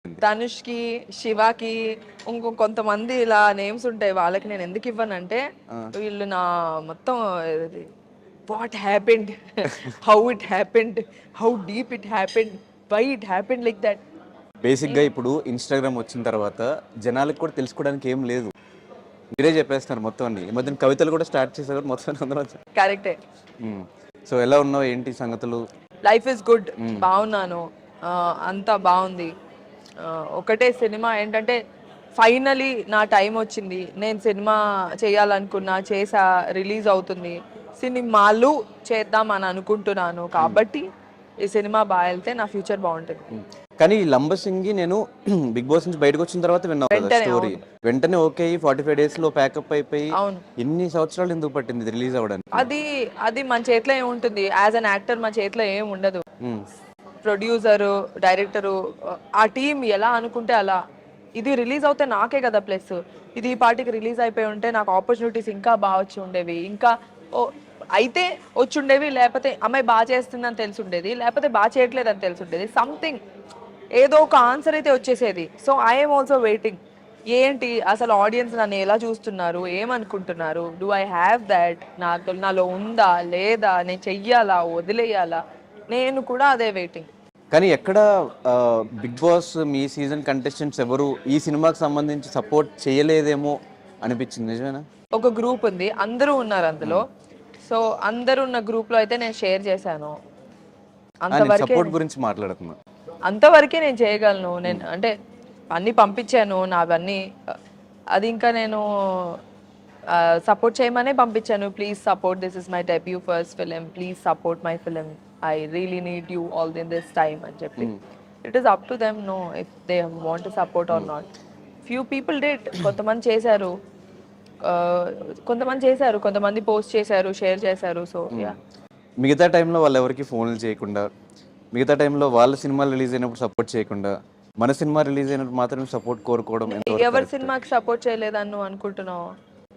ధనుష్కి, శివాకి, కొంతమంది ఇలా నేమ్స్ ఉంటాయి. వాళ్ళకి నేను ఎందుకు ఇవ్వనంటే వీళ్ళు నా మొత్తం what happened, how it happened, how deep it happened, why it happened like that. బేసిక్గా ఇప్పుడు ఇన్స్టాగ్రామ్ వచ్చిన తర్వాత జనాలకు కూడా తెలుసుకోవడానికి ఏం లేదు, మీరే చెప్పేస్తున్నారు మొత్తం అన్ని. ఈ మధ్యన కవితలు కూడా స్టార్ట్ చేశారు మొత్తం అందరూ. కరెక్టే. సో ఎలా ఉన్నావు, ఏంటి సంగతులు? లైఫ్ ఇస్ గుడ్, బాగున్నాను, అంతా బాగుంది. ఒకటే సినిమా ఏంటంటే ఫైనలీ నా టైం వచ్చింది. నేను సినిమా చేయాలనుకున్నా, చేసా, రిలీజ్ అవుతుంది. సినిమాలు చేద్దాం అని అనుకుంటున్నాను కాబట్టి ఈ సినిమా బాగా వెళ్తే నా ఫ్యూచర్ బాగుంటుంది. కానీ లంబసింగి నేను బిగ్ బాస్ నుంచి బయటకు వచ్చిన తర్వాత విన్నావు కదా స్టోరీ, వెంటనే ఓకే 45 days లో ప్యాకప్ అయిపోయి ఎన్ని సంవత్సరాలు ఎందుకు పట్టింది రిలీజ్ అవ్వడానికి? అది మన చేతిలో ఏముంటుంది, యాజ్ అన్ యాక్టర్ మన చేతిలో ఏం ఉండదు. ప్రొడ్యూసరు, డైరెక్టరు, ఆ టీం ఎలా అనుకుంటే అలా. ఇది రిలీజ్ అవుతే నాకే కదా ప్లస్. ఇది ఈ పార్టీకి రిలీజ్ అయిపోయి ఉంటే నాకు ఆపర్చునిటీస్ ఇంకా బాగా వచ్చి ఉండేవి, ఇంకా అయితే వచ్చి ఉండేవి. లేకపోతే అమ్మాయి బాగా చేస్తుందని తెలిసి ఉండేది, లేకపోతే బాగా చేయట్లేదని తెలిసి ఉండేది. సంథింగ్ ఏదో ఒక ఆన్సర్ అయితే వచ్చేసేది. So I'm also waiting. ఏంటి అసలు ఆడియన్స్ నన్ను ఎలా చూస్తున్నారు, ఏమనుకుంటున్నారు, డూ ఐ హ్యావ్ దాట్, నాలో ఉందా లేదా, నేను చెయ్యాలా వదిలేయాలా, నేను కూడా అదే వెయిటింగ్. కానీ ఎక్కడ బిగ్ బాస్ మీ సీజన్ కంటెస్టెంట్స్ ఎవరు ఈ సినిమాకి సంబంధించి సపోర్ట్ చేయలేదేమో అనిపించింది, నిజమేనా? ఒక గ్రూప్ ఉంది, అందరూ ఉన్నారు అందులో. సో అందరూ ఉన్న గ్రూప్ లో అయితే నేను షేర్ చేశాను. సపోర్ట్ గురించి మాట్లాడుతున్నా, అంతవరకే నేను చేయగలను. నేను అంటే అన్నీ పంపించాను నావన్నీ. అది ఇంకా నేను సపోర్ట్ చేయమనే పంపించాను. Please support, this is my debut first film, please support my film, I really need you all in this time అని చెప్పి. It is up to them no if they want to support or not. Few people did, కొంతమంది చేశారు, కొంతమంది post చేశారు, share చేశారు. So మిగతా టైంలో వాళ్ళు ఎవరికి ఫోన్లు చేయకుండా, మిగతా టైంలో వాళ్ళ సినిమాలు రిలీజ్ అయినప్పుడు సపోర్ట్ చేయకుండా, మన సినిమా రిలీజ్ అయినప్పుడు మాత్రం సపోర్ట్ కోరుకోవడం. ఎవరి సినిమాకి సపోర్ట్ చేయలేదని నువ్వు అనుకుంటున్నావు?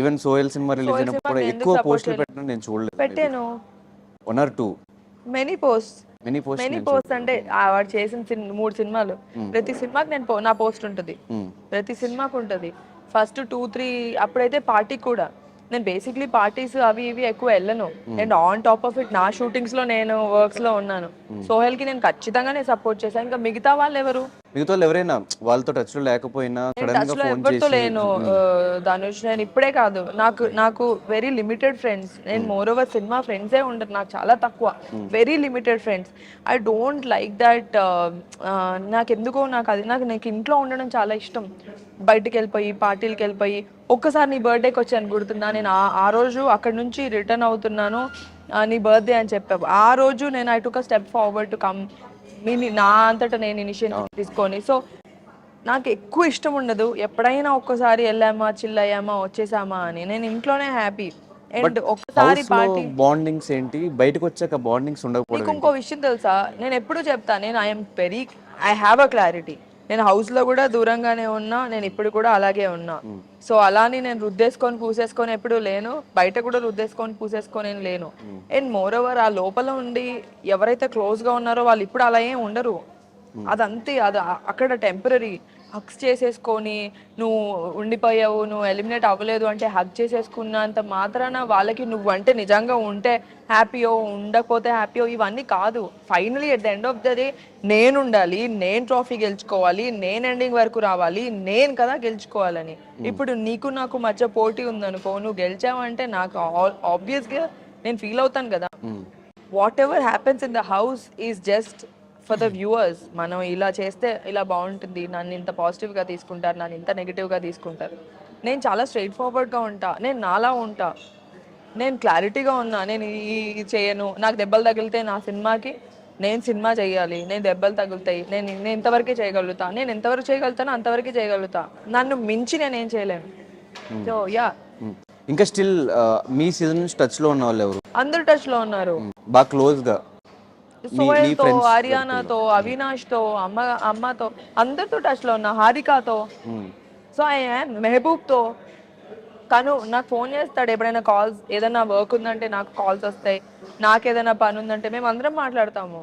ఈవెన్ సోహెల్ సినిమా రిలీజ్ అయినప్పుడు ఎక్కువ పోస్టులు పెట్టడం నేను చూడలేదు. పెట్టాను, 1 or 2 మెనీ పోస్ట్. అంటే వాడు చేసిన 3 సినిమాలు, ప్రతి సినిమాకి నేను నా పోస్ట్ ఉంటుంది, ప్రతి సినిమాకి ఉంటుంది. ఫస్ట్ 2-3 అప్పుడైతే పార్టీ కూడా నేను బేసిక్లీ పార్టీస్ అవి ఇవి ఎక్కువ వెళ్ళను. And on top of it నా షూటింగ్స్ లో నేను వర్క్స్ లో ఉన్నాను. సోహెల్ కి నేను ఖచ్చితంగా నేను సపోర్ట్ చేశాను. ఇంకా మిగతా వాళ్ళు ఎవరైనా వాళ్ళతో టచ్ లో లేకపోయినా టచ్ లో ఎవరితో లేను. ధనుష్, నేను ఇప్పుడే కాదు, నాకు వెరీ లిమిటెడ్ ఫ్రెండ్స్. నేను మోర్ ఓవర్ సినిమా ఫ్రెండ్సే ఉండరు నాకు, చాలా తక్కువ, very limited friends. I don't like that. నాకు ఇంట్లో ఉండడం చాలా ఇష్టం. బయటకు వెళ్ళిపోయి పార్టీలకు వెళ్ళిపోయి, ఒక్కసారి నీ బర్త్డేకి వచ్చాను గుర్తుందా, నేను ఆ రోజు అక్కడ నుంచి రిటర్న్ అవుతున్నాను, నీ బర్త్డే అని చెప్పావు. ఆ రోజు నేను I took a step forward to come, నా అంతటా నేను ఇనిషియేటివ్ తీసుకొని. సో నాకు ఎక్కువ ఇష్టం ఉండదు, ఎప్పుడైనా ఒక్కసారి వెళ్ళామా, చిల్ అయ్యామా, వచ్చేసామా అని. నేను ఇంట్లోనే హ్యాపీ. అండ్ ఒక్కసారి పార్టీ బాండింగ్స్ ఏంటి, బయటకు వచ్చాక బాండింగ్స్ ఉండకపోవడం. నీకు ఇంకో విషయం తెలుసా, నేను ఎప్పుడు చెప్తా, నేను ఐ హ్యావ్ అ క్లారిటీ. నేను హౌస్ లో కూడా దూరంగానే ఉన్నా, నేను ఇప్పుడు కూడా అలాగే ఉన్నా. సో అలాని నేను రుద్దేసుకొని పూసేసుకొని ఎప్పుడు లేను, బయట కూడా రుద్దేసుకొని పూసేసుకొని లేను. అండ్ మోర్ ఓవర్ ఆ లోపల ఉండి ఎవరైతే క్లోజ్ గా ఉన్నారో వాళ్ళు ఇప్పుడు అలా ఏం ఉండరు. అదంతే, అది అక్కడ టెంపరీ. హగ్స్ చేసేసుకొని నువ్వు ఉండిపోయావు, నువ్వు ఎలిమినేట్ అవ్వలేదు అంటే హగ్ చేసేసుకున్నంత మాత్రాన వాళ్ళకి నువ్వు అంటే నిజంగా ఉంటే హ్యాపీయో, ఉండకపోతే హ్యాపీయో, ఇవన్నీ కాదు. Finally at the end of the day నేను ఉండాలి, నేను ట్రోఫీ గెలుచుకోవాలి, నేను ఎండింగ్ వరకు రావాలి, నేను కదా గెలుచుకోవాలని. ఇప్పుడు నీకు నాకు మధ్య పోటీ ఉందనుకో, నువ్వు గెలిచావంటే నాకు ఆబ్వియస్గా నేను ఫీల్ అవుతాను కదా. What ever happens in the house is just for the viewers. మనం ఇలా చేస్తే ఇలా బాగుంటుంది, నన్ను ఇంత పాజిటివ్గా తీసుకుంటారు, నన్ను ఇంత నెగిటివ్గా తీసుకుంటారు. నేను చాలా స్ట్రైట్ ఫార్వర్డ్గా ఉంటా, నేను నాలా ఉంటా, నేను క్లారిటీగా ఉన్నా. నేను ఇది చేయను, నాకు దెబ్బలు తగిలితే నా సినిమాకి నేను సినిమా చేయాలి, నేను దెబ్బలు తగులుతాయి, నేను ఎంతవరకే చేయగలుగుతా, నేను ఎంతవరకు చేయగలుగుతానో అంతవరకే చేయగలుగుతా, నన్ను మించి నేనేం చేయలేను. So yeah. ఇంకా స్టిల్ మీ సీజన్ నుంచి టచ్ లో ఉన్న వాళ్ళు ఎవరు? అందరూ టచ్ లో ఉన్నారు, బాగా క్లోజ్ గా. సోహెల్తో, ఆర్యానాతో, అవినాష్తో, అమ్మతో, అందరితో టచ్ లో ఉన్నా, హారికాతో. సో మెహబూబ్తో. తను నాకు ఫోన్ చేస్తాడు ఎప్పుడైనా, కాల్స్, ఏదైనా వర్క్ ఉందంటే నాకు కాల్స్ వస్తాయి, నాకు ఏదైనా పని ఉందంటే మేము అందరం మాట్లాడతాము.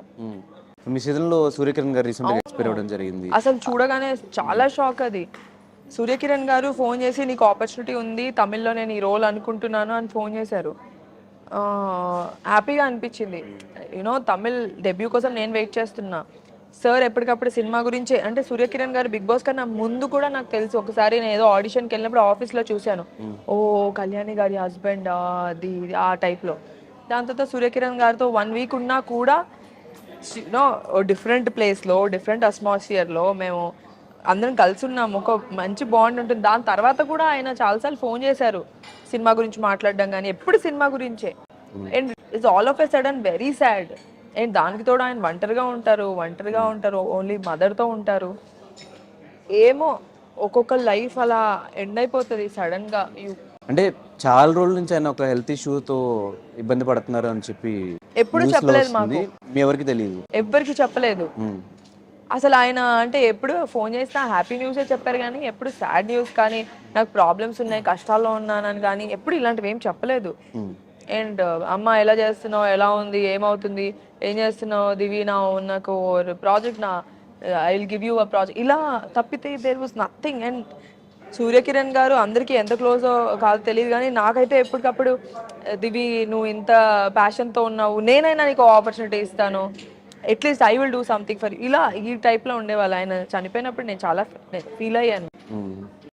మీ సీజన్ లో సూర్యకిరణ్ గారు రీసెంట్ గా ఎక్స్పైర్ అవ్వడం జరిగింది. అసలు చూడగానే చాలా షాక్ అది. సూర్యకిరణ్ గారు ఫోన్ చేసి నీకు ఆపర్చునిటీ ఉంది తమిళ్లో, నేను ఈ రోల్ అనుకుంటున్నాను అని ఫోన్ చేశారు. హ్యాపీగా అనిపించింది. యూనో తమిళ్ డెబ్యూ కోసం నేను వెయిట్ చేస్తున్నా. సార్ ఎప్పటికప్పుడు సినిమా గురించి, అంటే సూర్యకిరణ్ గారు బిగ్ బాస్ కన్నా ముందు కూడా నాకు తెలుసు. ఒకసారి నేను ఏదో ఆడిషన్కి వెళ్ళినప్పుడు ఆఫీస్లో చూశాను. ఓ కళ్యాణి గారి హస్బెండ్ అది ఆ టైప్లో. దాని తర్వాత సూర్యకిరణ్ గారితో 1 వీక్ ఉన్నా కూడా యూనో డిఫరెంట్ ప్లేస్లో, డిఫరెంట్ అట్మాస్ఫియర్లో మేము అందరం కలిసి ఉన్నాము. ఒక మంచి బాండ్ ఉంటుంది. దాని తర్వాత కూడా ఆయన చాలాసార్లు ఫోన్ చేశారు సినిమా గురించి మాట్లాడడం, కానీ ఎప్పుడు సినిమా గురించే. And it's all of a sudden very sad. And దానికి తోడు ఆయన ఒంటరిగా ఉంటారు, ఓన్లీ మదర్తో ఉంటారు. ఏమో ఒక్కొక్క లైఫ్ అలా ఎండ్ అయిపోతుంది సడన్గా. అంటే చాలా రోజుల నుంచి ఆయన ఒక హెల్త్ ఇష్యూతో ఇబ్బంది పడుతున్నారు అని చెప్పి ఎప్పుడు చెప్పలేదు మాకు, మీ ఎవరికి తెలియదు, ఎవ్వరికి చెప్పలేదు అసలు. ఆయన అంటే ఎప్పుడు ఫోన్ చేస్తే హ్యాపీ న్యూసే చెప్పారు, కానీ ఎప్పుడు సాడ్ న్యూస్ కానీ నాకు ప్రాబ్లమ్స్ ఉన్నాయి, కష్టాల్లో ఉన్నానని కానీ ఎప్పుడు ఇలాంటివి ఏం చెప్పలేదు. అండ్ అమ్మ ఎలా చేస్తున్నావు, ఎలా ఉంది, ఏమవుతుంది, ఏం చేస్తున్నావు దివి, నాకు project I will give you a project, ఇలా తప్పితే there was nothing. And Suryakiran గారు అందరికీ ఎంత క్లోజో కాదు తెలియదు, కానీ నాకైతే ఎప్పటికప్పుడు దివి నువ్వు ఇంత ప్యాషన్తో ఉన్నావు, నేనైనా నీకు ఆపర్చునిటీ ఇస్తాను, at least I will do something for, ఇలా ఈ టైప్లో ఉండేవాళ్ళు. ఆయన చనిపోయినప్పుడు నేను చాలా ఫీల్ అయ్యాను.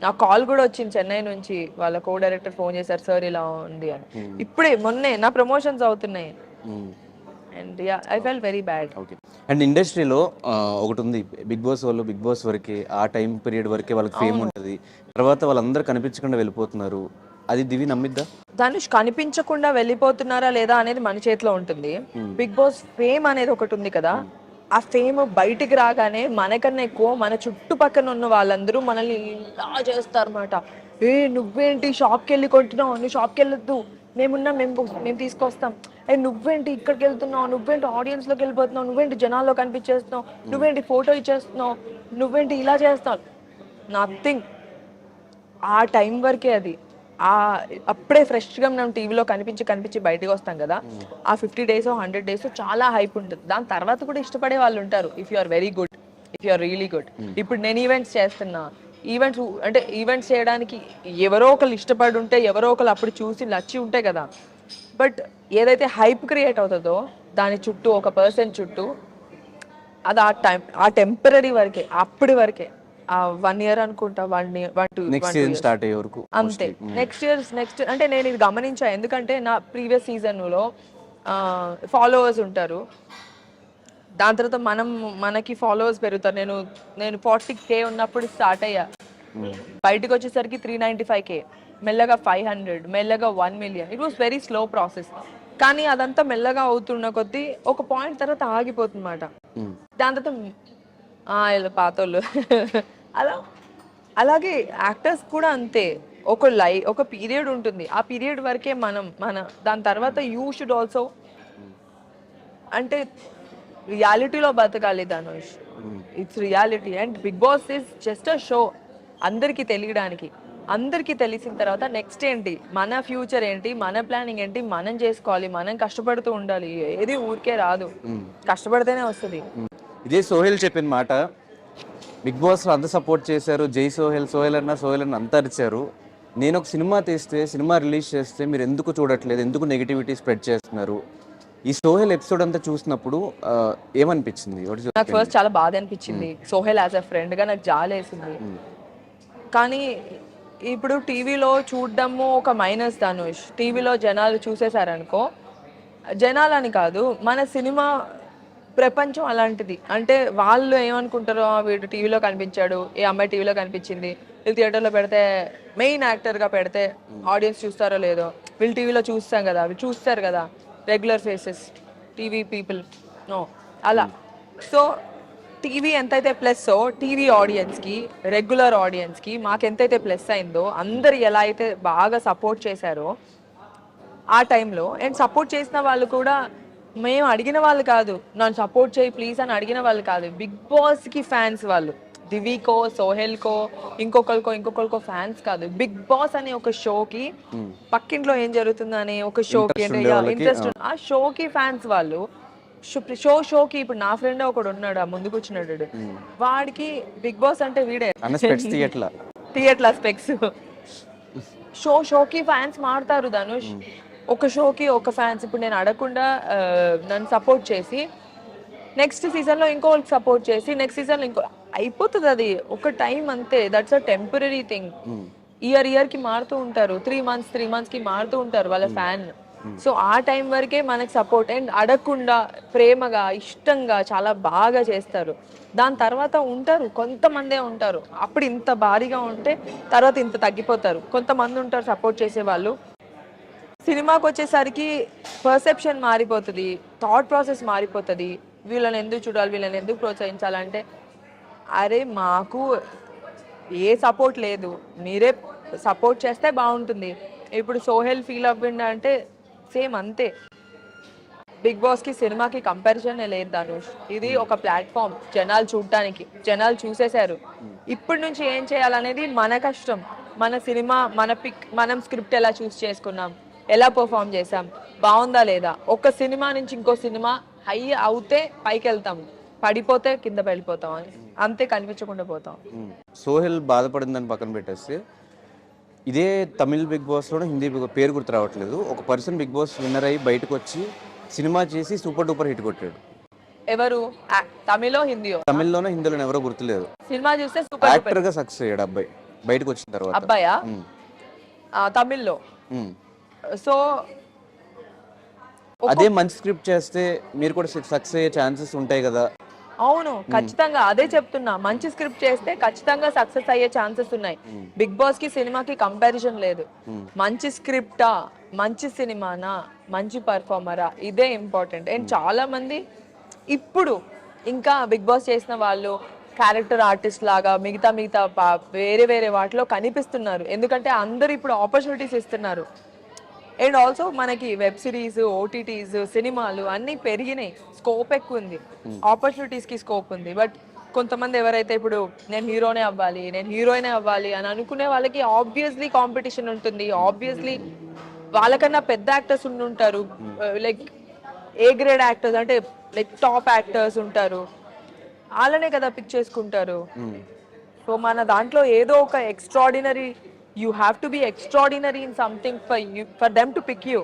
నాకు కాల్ కూడా వచ్చింది చెన్నై నుంచి, వాళ్ళ కో డైరెక్టర్ ఫోన్ చేశారు, సార్ ఇలా ఉంది అని. ఇప్పుడే మొన్నే నా ప్రమోషన్స్ అవుతున్నాయి. And I fell very bad. Okay. And ఇండస్ట్రీలో ఒకటి ఉంది, బిగ్ బాస్ వాళ్ళు బిగ్ బాస్ వరకే, ఆ టైం పీరియడ్ వరకే వాళ్ళకి ఫేమ్ ఉంటుంది, తర్వాత వాళ్ళందరూ కనిపించకుండా వెళ్ళిపోతున్నారు. అది దివి నమ్మిద్దా? ధనుష్ కనిపించకుండా వెళ్ళిపోతున్నారా లేదా అనేది మన చేతిలో ఉంటుంది. బిగ్ బాస్ ఫేమ్ అనేది ఒకటి ఉంది కదా, ఆ ఫేమ్ బయటికి రాగానే మనకన్నా ఎక్కువ మన చుట్టుపక్కల ఉన్న వాళ్ళందరూ మనల్ని ఇలా చేస్తారన్నమాట. నువ్వేంటి షాప్కి వెళ్ళి కొంటున్నావు, నువ్వు షాప్కి వెళ్ళొద్దు, మేమున్నా మేము తీసుకొస్తాం, నువ్వేంటి ఇక్కడికి వెళ్తున్నావు, నువ్వేంటి ఆడియన్స్లోకి వెళ్ళిపోతున్నావు, నువ్వేంటి జనాల్లో కనిపించేస్తున్నావు, నువ్వేంటి ఫోటో ఇచ్చేస్తున్నావు, నువ్వేంటి ఇలా చేస్తున్నావు. నథింగ్. ఆ టైం వరకే అది. అప్పుడే ఫ్రెష్గా మనం టీవీలో కనిపించి బయటకు వస్తాం కదా, ఆ 50 days 100 days చాలా హైప్ ఉంటుంది. దాని తర్వాత కూడా ఇష్టపడే వాళ్ళు ఉంటారు, if you are very good, if you are really good. ఇప్పుడు నేను ఈవెంట్స్ చేస్తున్నా, ఈవెంట్స్ చేయడానికి ఎవరో ఒకరు ఇష్టపడి ఉంటే, ఎవరో ఒకరు అప్పుడు చూసి నచ్చి ఉంటే కదా. బట్ ఏదైతే హైప్ క్రియేట్ అవుతుందో దాని చుట్టూ ఒక పర్సన్ చుట్టూ, అది ఆ టెంపరీ వరకే, అప్పటి వరకే. 1 year అనుకుంటా, 1 year 2 స్టార్ట్ అయ్యే వరకు అంతే. నెక్స్ట్ అంటే నేను ఇది గమనించా, ఎందుకంటే నా ప్రీవియస్ సీజన్లో ఫాలోవర్స్ ఉంటారు, దాని తర్వాత మనకి ఫాలోవర్స్ పెరుగుతారు. నేను 40K ఉన్నప్పుడు స్టార్ట్ అయ్యా, బయటకు వచ్చేసరికి 395K, మెల్లగా 500, మెల్లగా 1 million. It was very slow process. కానీ అదంతా మెల్లగా అవుతున్న కొద్దీ ఒక పాయింట్ తర్వాత ఆగిపోతుంది అన్నమాట. దాని తర్వాత పాతోళ్ళు అలాగే యాక్టర్స్ కూడా అంతే. ఒక పీరియడ్ ఉంటుంది, ఆ పీరియడ్ వరకే దాని తర్వాత యూ షుడ్ ఆల్సో అంటే రియాలిటీలో బతకాలి Dhanush. It's reality. And big boss is just a show, అందరికీ తెలియడానికి. అందరికీ తెలిసిన తర్వాత నెక్స్ట్ ఏంటి, మన ఫ్యూచర్ ఏంటి, మన ప్లానింగ్ ఏంటి, మనం చేసుకోవాలి, మనం కష్టపడుతూ ఉండాలి. ఏది ఊరికే రాదు, కష్టపడితేనే వస్తుంది. ఇదే సోహెల్ చెప్పిన మాట. బిగ్ బాస్ అంత సపోర్ట్ చేశారు, జై సోహెల్ అన్న అంత అరిచారు. నేను ఒక సినిమా తీస్తే, సినిమా రిలీజ్ చేస్తే మీరు ఎందుకు చూడట్లేదు, ఎందుకు నెగిటివిటీ స్ప్రెడ్ చేస్తున్నారు? ఈ సోహెల్ ఎపిసోడ్ అంతా చూసినప్పుడు ఏమనిపించింది? నాకు ఫస్ట్ చాలా బాధ అనిపించింది. సోహెల్ యాజ్ అ ఫ్రెండ్ గా నాకు జాలేసింది. కానీ ఇప్పుడు టీవీలో చూడడము ఒక మైనస్ ధనుష్. టీవీలో జనాలు చూసేశారనుకో, జనాలని కాదు, మన సినిమా ప్రపంచం అలాంటిది. అంటే వాళ్ళు ఏమనుకుంటారో, వీడు టీవీలో కనిపించాడు, ఏ అమ్మాయి టీవీలో కనిపించింది, వీళ్ళు థియేటర్లో పెడితే, మెయిన్ యాక్టర్గా పెడితే ఆడియన్స్ చూస్తారో లేదో, వీళ్ళు టీవీలో చూస్తాం కదా, వీళ్ళు చూస్తారు కదా, regular faces, TV people no అలా. సో టీవీ ఎంతైతే ప్లస్ టీవీ ఆడియన్స్కి, రెగ్యులర్ ఆడియన్స్కి మాకెంతైతే ప్లస్ అయిందో, అందరు ఎలా అయితే బాగా సపోర్ట్ చేశారో ఆ టైంలో. అండ్ సపోర్ట్ చేసిన వాళ్ళు కూడా మేము అడిగిన వాళ్ళు కాదు, నన్ను సపోర్ట్ చేయి ప్లీజ్ అని అడిగిన వాళ్ళు కాదు, బిగ్ బాస్కి ఫ్యాన్స్ వాళ్ళు. దివికో, సోహెల్కో, ఇంకొకరికో ఫ్యాన్స్ కాదు. బిగ్ బాస్ అనే ఒక షోకి, పక్కింట్లో ఏం జరుగుతుందని ఒక షోకి అంటే ఇంట్రెస్ట్, ఆ షోకి ఫ్యాన్స్ వాళ్ళు. షోకి ఇప్పుడు నా ఫ్రెండ్ ఒకడు ఉన్నాడు, ఆ ముందు కూర్చున్నాడు, వాడికి బిగ్ బాస్ అంటే వీడే అన్న స్పెక్స్ తీయట్లా. Theatre specs. షోకి ఫ్యాన్స్ మారుతారు ధనుష్. ఒక షోకి ఒక ఫ్యాన్స్. ఇప్పుడు నేను అడగకుండా నన్ను సపోర్ట్ చేసి నెక్స్ట్ సీజన్ లో ఇంకోళ్ళకి సపోర్ట్ చేసి నెక్స్ట్ సీజన్ లో ఇంకో అయిపోతుంది. అది ఒక టైం అంతే. That's a temporary thing. Year కి మారుతూ ఉంటారు, 3 months కి మారుతూ ఉంటారు వాళ్ళ ఫ్యాన్. సో ఆ టైం వరకే మనకి సపోర్ట్ అండ్ అడగకుండా ప్రేమగా ఇష్టంగా చాలా బాగా చేస్తారు. దాని తర్వాత ఉంటారు కొంతమందే ఉంటారు, అప్పుడు ఇంత భారీగా ఉంటే తర్వాత ఇంత తగ్గిపోతారు. కొంతమంది ఉంటారు సపోర్ట్ చేసే వాళ్ళు. సినిమాకి వచ్చేసరికి పర్సెప్షన్ మారిపోతుంది, థాట్ ప్రాసెస్ మారిపోతుంది. వీళ్ళని ఎందుకు చూడాలి, వీళ్ళని ఎందుకు ప్రోత్సహించాలంటే అరే మాకు ఏ సపోర్ట్ లేదు, మీరే సపోర్ట్ చేస్తే బాగుంటుంది. ఇప్పుడు సోహెల్ ఫీల్ అవ్వండి అంటే సేమ్ అంతే. బిగ్ బాస్ కి సినిమాకి కంపారిజన్ లేదు ధనుష్. ఇది ఒక ప్లాట్ఫామ్ జనాలు చూడటానికి. జనాలు చూసేశారు. ఇప్పటి నుంచి ఏం చేయాలనేది మన కష్టం. మన సినిమా, మన పిక్, మనం స్క్రిప్ట్ ఎలా చూస్ చేసుకున్నాం, ఎలా పర్ఫామ్ చేసాం, బాగుందా లేదా. ఒక సినిమా నుంచి ఇంకో సినిమా హై అవుతే పైకి వెళ్తాం, పడిపోతే కింద వెళ్ళిపోతాం, అంతే, కనిపించకుండా పోతాం. సోహెల్ బాధపడిందని పక్కన పెట్టేస్తే ఇదే తమిళ్ బిగ్ బాస్లోనే హిందీ బిగ్ పేరు గుర్తు రావట్లేదు, ఒక పర్సన్ బిగ్ బాస్ విన్నర్ అయ్యి బయటకు వచ్చి సినిమా చేసి సూపర్ డూపర్ హిట్ కొట్టాడు. ఎవరు? తమిళో హిందీయో? తమిళ్లోనో హిందీలోనో ఎవరో గుర్తులేదు. సినిమా చూస్తే సూపర్ యాక్టర్ గా సక్సెస్ అయ్యాడు అబ్బాయి బయటకు వచ్చిన తర్వాత. అబ్బాయా? తమిళ్లో. సో అదే మంచి స్క్రిప్ట్ చేస్తే మీరు కూడా సక్సెస్ అయ్యే ఛాన్సెస్ ఉంటాయి కదా. అవును, ఖచ్చితంగా అదే చెప్తున్నా. మంచి స్క్రిప్ట్ చేస్తే ఖచ్చితంగా సక్సెస్ అయ్యే ఛాన్సెస్ ఉన్నాయి. బిగ్ బాస్ కి సినిమాకి కంపారిజన్ లేదు. మంచి స్క్రిప్టా, మంచి సినిమానా, మంచి పర్ఫార్మరా, ఇదే ఇంపార్టెంట్. అండ్ చాలా మంది ఇప్పుడు ఇంకా బిగ్ బాస్ చేసిన వాళ్ళు క్యారెక్టర్ ఆర్టిస్ట్ లాగా మిగతా వేరే వాటిలో కనిపిస్తున్నారు. ఎందుకంటే అందరు ఇప్పుడు ఆపర్చునిటీస్ ఇస్తున్నారు. అండ్ ఆల్సో మనకి వెబ్ సిరీస్, ఓటీటీస్, సినిమాలు అన్నీ పెరిగినాయి, స్కోప్ ఎక్కువ ఉంది, ఆపర్చునిటీస్కి స్కోప్ ఉంది. బట్ కొంతమంది ఎవరైతే ఇప్పుడు నేను హీరోనే అవ్వాలి, నేను హీరోయినే అవ్వాలి అని అనుకునే వాళ్ళకి ఆబ్వియస్లీ కాంపిటీషన్ ఉంటుంది. ఆబ్వియస్లీ వాళ్ళకన్నా పెద్ద యాక్టర్స్ ఉంటారు, లైక్ ఏ గ్రేడ్ యాక్టర్స్ అంటే లైక్ టాప్ యాక్టర్స్ ఉంటారు, వాళ్ళనే కదా పిక్ చేసుకుంటారు. సో మన దాంట్లో ఏదో ఒక extraordinary, you have to be extraordinary in something for them to pick you.